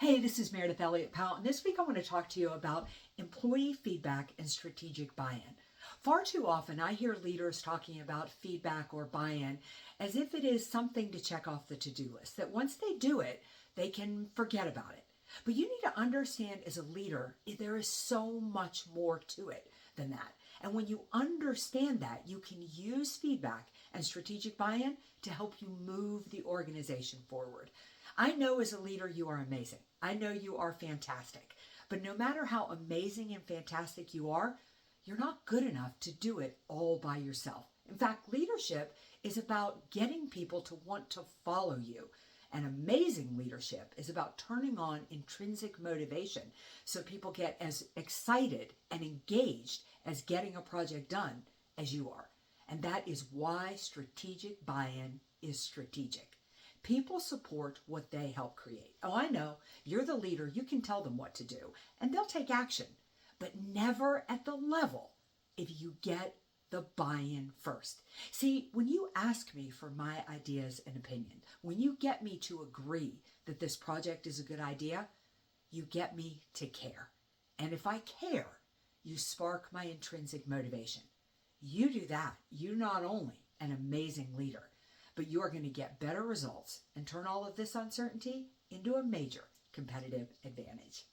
Hey, this is Meredith Elliott Powell, and this week I want to talk to you about employee feedback and strategic buy-in. Far too often I hear leaders talking about feedback or buy-in as if it is something to check off the to-do list, that once they do it, they can forget about it. But you need to understand as a leader, there is so much more to it than that. And when you understand that, you can use feedback and strategic buy-in to help you move the organization forward. I know as a leader you are amazing. I know you are fantastic. But no matter how amazing and fantastic you are, you're not good enough to do it all by yourself. In fact, leadership is about getting people to want to follow you. And amazing leadership is about turning on intrinsic motivation so people get as excited and engaged as getting a project done as you are. And that is why strategic buy-in is strategic. People support what they help create. Oh, I know, you're the leader, you can tell them what to do, and they'll take action, but never at the level if you get the buy-in first. See, when you ask me for my ideas and opinion, when you get me to agree that this project is a good idea, you get me to care. And if I care, you spark my intrinsic motivation. You do that, you're not only an amazing leader, but you are going to get better results and turn all of this uncertainty into a major competitive advantage.